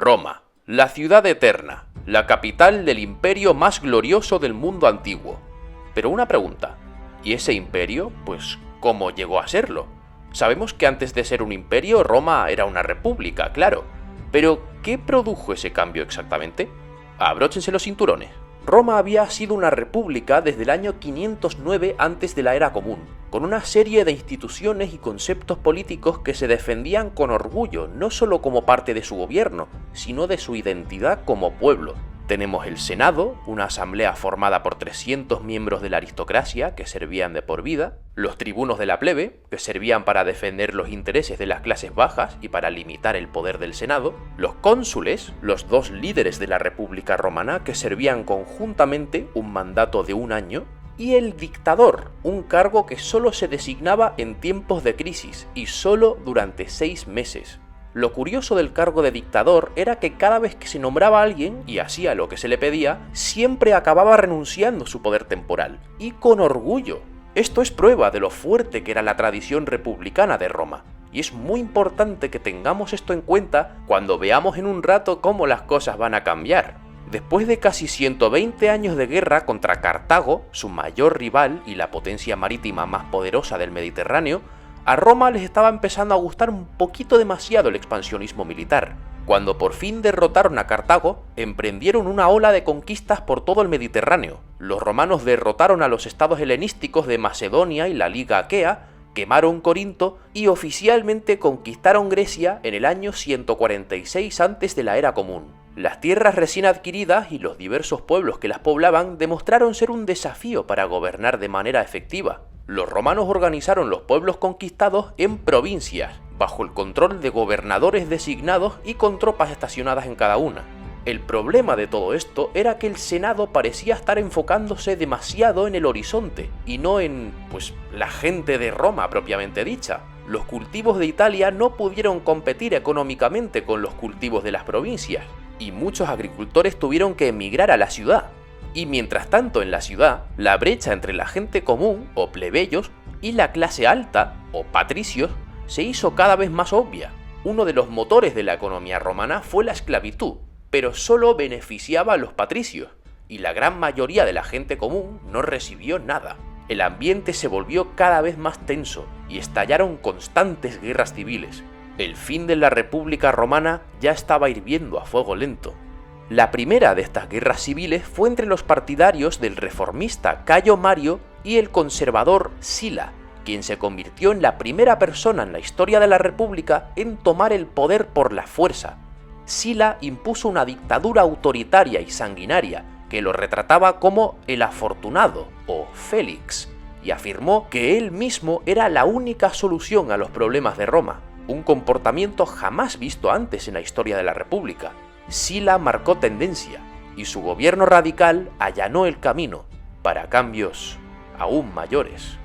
Roma, la ciudad eterna, la capital del imperio más glorioso del mundo antiguo. Pero una pregunta, ¿y ese imperio, pues, cómo llegó a serlo? Sabemos que antes de ser un imperio, Roma era una república, claro. Pero, ¿qué produjo ese cambio exactamente? Abróchense los cinturones. Roma había sido una república desde el año 509 antes de la Era Común, con una serie de instituciones y conceptos políticos que se defendían con orgullo, no solo como parte de su gobierno, sino de su identidad como pueblo. Tenemos el Senado, una asamblea formada por 300 miembros de la aristocracia que servían de por vida, los tribunos de la plebe, que servían para defender los intereses de las clases bajas y para limitar el poder del Senado, los cónsules, los dos líderes de la República Romana que servían conjuntamente un mandato de un año, y el dictador, un cargo que solo se designaba en tiempos de crisis y solo durante 6 meses. Lo curioso del cargo de dictador era que cada vez que se nombraba a alguien y hacía lo que se le pedía, siempre acababa renunciando su poder temporal, y con orgullo. Esto es prueba de lo fuerte que era la tradición republicana de Roma, y es muy importante que tengamos esto en cuenta cuando veamos en un rato cómo las cosas van a cambiar. Después de casi 120 años de guerra contra Cartago, su mayor rival y la potencia marítima más poderosa del Mediterráneo, a Roma les estaba empezando a gustar un poquito demasiado el expansionismo militar. Cuando por fin derrotaron a Cartago, emprendieron una ola de conquistas por todo el Mediterráneo. Los romanos derrotaron a los estados helenísticos de Macedonia y la Liga Aquea, quemaron Corinto y oficialmente conquistaron Grecia en el año 146 antes de la Era Común. Las tierras recién adquiridas y los diversos pueblos que las poblaban demostraron ser un desafío para gobernar de manera efectiva. Los romanos organizaron los pueblos conquistados en provincias, bajo el control de gobernadores designados y con tropas estacionadas en cada una. El problema de todo esto era que el Senado parecía estar enfocándose demasiado en el horizonte, y no en, la gente de Roma propiamente dicha. Los cultivos de Italia no pudieron competir económicamente con los cultivos de las provincias, y muchos agricultores tuvieron que emigrar a la ciudad. Y mientras tanto en la ciudad, la brecha entre la gente común, o plebeyos, y la clase alta, o patricios, se hizo cada vez más obvia. Uno de los motores de la economía romana fue la esclavitud, pero solo beneficiaba a los patricios, y la gran mayoría de la gente común no recibió nada. El ambiente se volvió cada vez más tenso, y estallaron constantes guerras civiles. El fin de la República Romana ya estaba hirviendo a fuego lento. La primera de estas guerras civiles fue entre los partidarios del reformista Cayo Mario y el conservador Sila, quien se convirtió en la primera persona en la historia de la República en tomar el poder por la fuerza. Sila impuso una dictadura autoritaria y sanguinaria que lo retrataba como el afortunado o Félix, y afirmó que él mismo era la única solución a los problemas de Roma, un comportamiento jamás visto antes en la historia de la República. Sila marcó tendencia, y su gobierno radical allanó el camino para cambios aún mayores.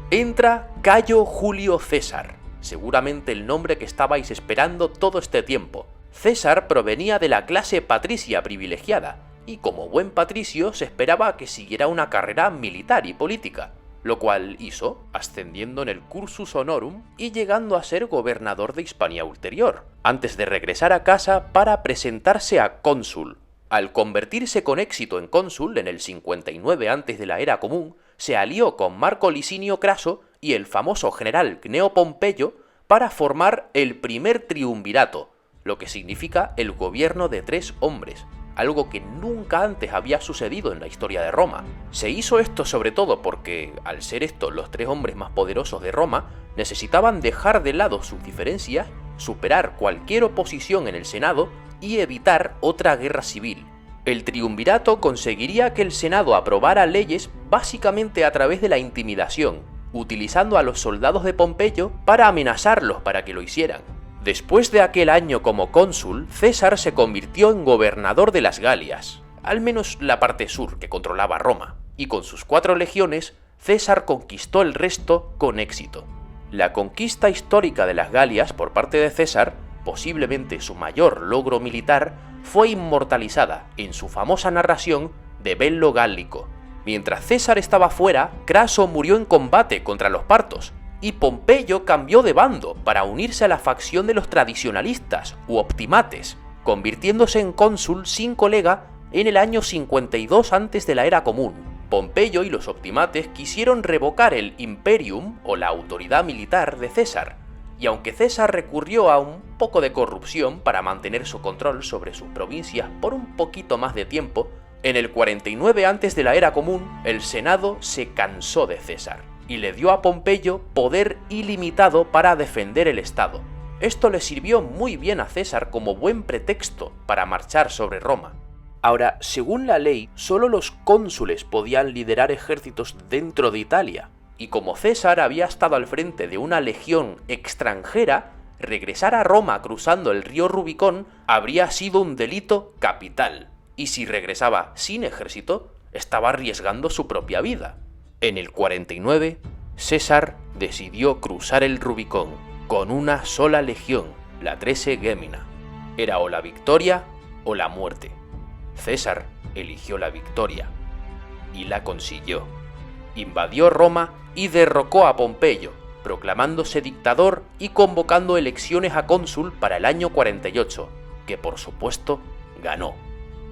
Entra Cayo Julio César, seguramente el nombre que estabais esperando todo este tiempo. César provenía de la clase patricia privilegiada, y como buen patricio se esperaba que siguiera una carrera militar y política, lo cual hizo, ascendiendo en el cursus honorum y llegando a ser gobernador de Hispania Ulterior, antes de regresar a casa para presentarse a cónsul. Al convertirse con éxito en cónsul en el 59 antes de la Era Común, se alió con Marco Licinio Craso y el famoso general Cneo Pompeyo para formar el primer triunvirato, lo que significa el gobierno de 3 hombres, algo que nunca antes había sucedido en la historia de Roma. Se hizo esto sobre todo porque, al ser estos los 3 hombres más poderosos de Roma, necesitaban dejar de lado sus diferencias, superar cualquier oposición en el Senado y evitar otra guerra civil. El triunvirato conseguiría que el Senado aprobara leyes básicamente a través de la intimidación, utilizando a los soldados de Pompeyo para amenazarlos para que lo hicieran. Después de aquel año como cónsul, César se convirtió en gobernador de las Galias, al menos la parte sur que controlaba Roma, y con sus 4 legiones, César conquistó el resto con éxito. La conquista histórica de las Galias por parte de César, posiblemente su mayor logro militar, fue inmortalizada en su famosa narración de Bello Gallico. Mientras César estaba fuera, Craso murió en combate contra los partos, y Pompeyo cambió de bando para unirse a la facción de los tradicionalistas u optimates. convirtiéndose en cónsul sin colega en el año 52 antes de la era común. Pompeyo y los optimates quisieron revocar el imperium o la autoridad militar de César, y aunque César recurrió a un poco de corrupción para mantener su control sobre sus provincias por un poquito más de tiempo, en el 49 antes de la era común, el Senado se cansó de César y le dio a Pompeyo poder ilimitado para defender el Estado. Esto le sirvió muy bien a César como buen pretexto para marchar sobre Roma. Ahora, según la ley, solo los cónsules podían liderar ejércitos dentro de Italia, y como César había estado al frente de una legión extranjera, regresar a Roma cruzando el río Rubicón habría sido un delito capital, y si regresaba sin ejército, estaba arriesgando su propia vida. En el 49, César decidió cruzar el Rubicón con una sola legión, la Trece Gémina. Era o la victoria o la muerte. César eligió la victoria, y la consiguió. Invadió Roma y derrocó a Pompeyo, proclamándose dictador y convocando elecciones a cónsul para el año 48, que por supuesto ganó.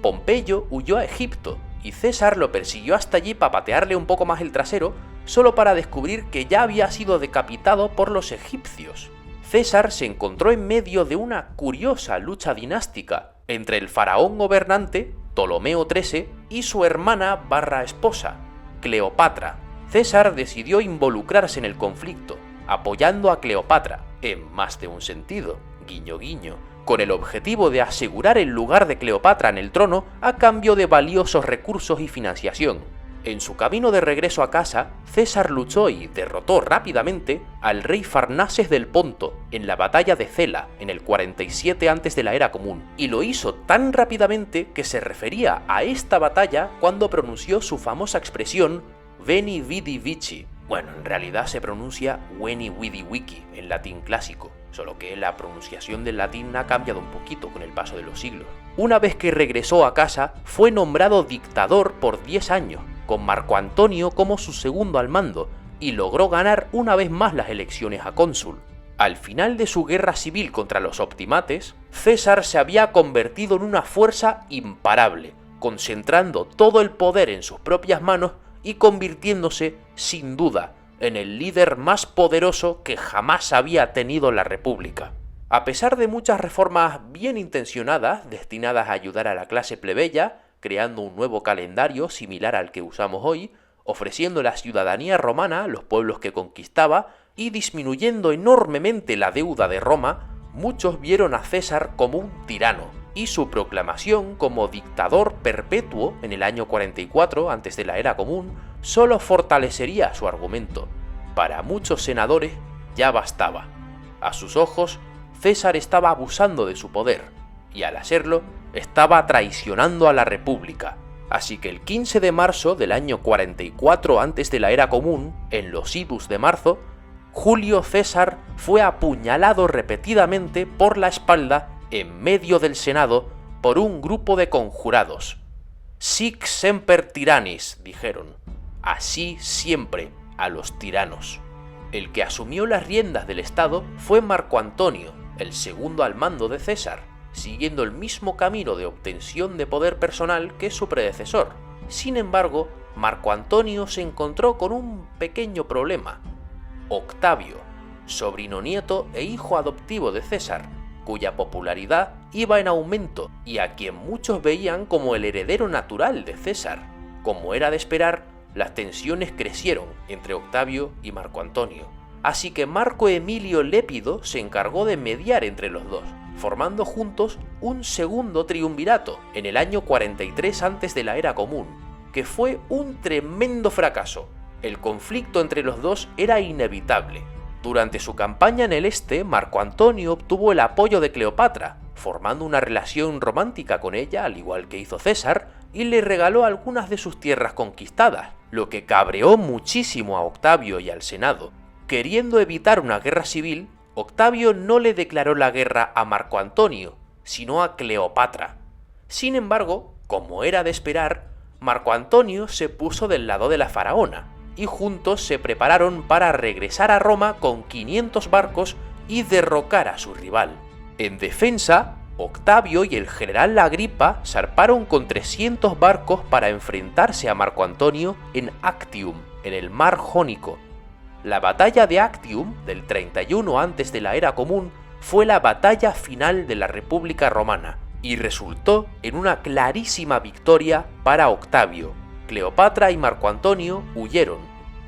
Pompeyo huyó a Egipto, y César lo persiguió hasta allí para patearle un poco más el trasero, solo para descubrir que ya había sido decapitado por los egipcios. César se encontró en medio de una curiosa lucha dinástica entre el faraón gobernante, Ptolomeo XIII, y su hermana barra esposa, Cleopatra. César decidió involucrarse en el conflicto, apoyando a Cleopatra, en más de un sentido, guiño guiño, con el objetivo de asegurar el lugar de Cleopatra en el trono a cambio de valiosos recursos y financiación. En su camino de regreso a casa, César luchó y derrotó rápidamente al rey Farnaces del Ponto en la batalla de Cela en el 47 antes de la era común, y lo hizo tan rápidamente que se refería a esta batalla cuando pronunció su famosa expresión Veni Vidi Vici. Bueno, en realidad se pronuncia Veni Vidi Vici en latín clásico, solo que la pronunciación del latín ha cambiado un poquito con el paso de los siglos. Una vez que regresó a casa, fue nombrado dictador por 10 años, con Marco Antonio como su segundo al mando, y logró ganar una vez más las elecciones a cónsul. Al final de su guerra civil contra los optimates, César se había convertido en una fuerza imparable, concentrando todo el poder en sus propias manos y convirtiéndose, sin duda, en el líder más poderoso que jamás había tenido la República. A pesar de muchas reformas bien intencionadas destinadas a ayudar a la clase plebeya, creando un nuevo calendario similar al que usamos hoy, ofreciendo la ciudadanía romana a los pueblos que conquistaba y disminuyendo enormemente la deuda de Roma, muchos vieron a César como un tirano, y su proclamación como dictador perpetuo en el año 44 antes de la era común solo fortalecería su argumento. Para muchos senadores ya bastaba. A sus ojos, César estaba abusando de su poder, y al hacerlo, estaba traicionando a la República. Así que el 15 de marzo del año 44 antes de la era común, en los idus de marzo, Julio César fue apuñalado repetidamente por la espalda en medio del Senado por un grupo de conjurados. Sic semper tyrannis, dijeron, así siempre a los tiranos. El que asumió las riendas del Estado fue Marco Antonio, el segundo al mando de César, siguiendo el mismo camino de obtención de poder personal que su predecesor. Sin embargo, Marco Antonio se encontró con un pequeño problema. Octavio, sobrino nieto e hijo adoptivo de César, cuya popularidad iba en aumento y a quien muchos veían como el heredero natural de César. Como era de esperar, las tensiones crecieron entre Octavio y Marco Antonio, así que Marco Emilio Lépido se encargó de mediar entre los dos, formando juntos un segundo triunvirato en el año 43 antes de la era común, que fue un tremendo fracaso. El conflicto entre los dos era inevitable. Durante su campaña en el este, Marco Antonio obtuvo el apoyo de Cleopatra, formando una relación romántica con ella, al igual que hizo César, y le regaló algunas de sus tierras conquistadas, lo que cabreó muchísimo a Octavio y al Senado. Queriendo evitar una guerra civil, Octavio no le declaró la guerra a Marco Antonio, sino a Cleopatra. Sin embargo, como era de esperar, Marco Antonio se puso del lado de la faraona, y juntos se prepararon para regresar a Roma con 500 barcos y derrocar a su rival. En defensa, Octavio y el general Agripa zarparon con 300 barcos para enfrentarse a Marco Antonio en Actium, en el mar Jónico. La batalla de Actium, del 31 antes de la era común, fue la batalla final de la República Romana y resultó en una clarísima victoria para Octavio. Cleopatra y Marco Antonio huyeron,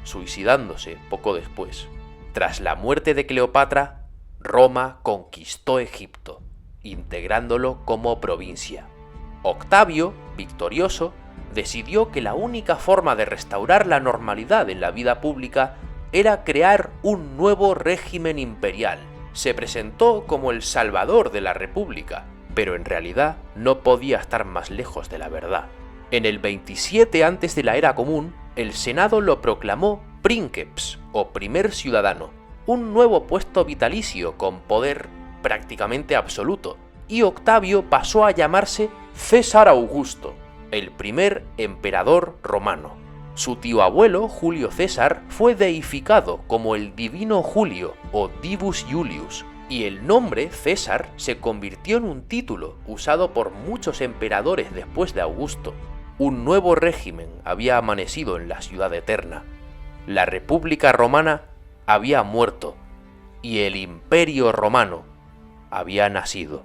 suicidándose poco después. Tras la muerte de Cleopatra, Roma conquistó Egipto, integrándolo como provincia. Octavio, victorioso, decidió que la única forma de restaurar la normalidad en la vida pública era crear un nuevo régimen imperial. Se presentó como el salvador de la República, pero en realidad no podía estar más lejos de la verdad. En el 27 antes de la era común, el Senado lo proclamó princeps, o primer ciudadano, un nuevo puesto vitalicio con poder prácticamente absoluto, y Octavio pasó a llamarse César Augusto, el primer emperador romano. Su tío abuelo, Julio César, fue deificado como el divino Julio o Divus Iulius, y el nombre César se convirtió en un título usado por muchos emperadores después de Augusto. Un nuevo régimen había amanecido en la ciudad eterna. La República Romana había muerto y el Imperio Romano había nacido.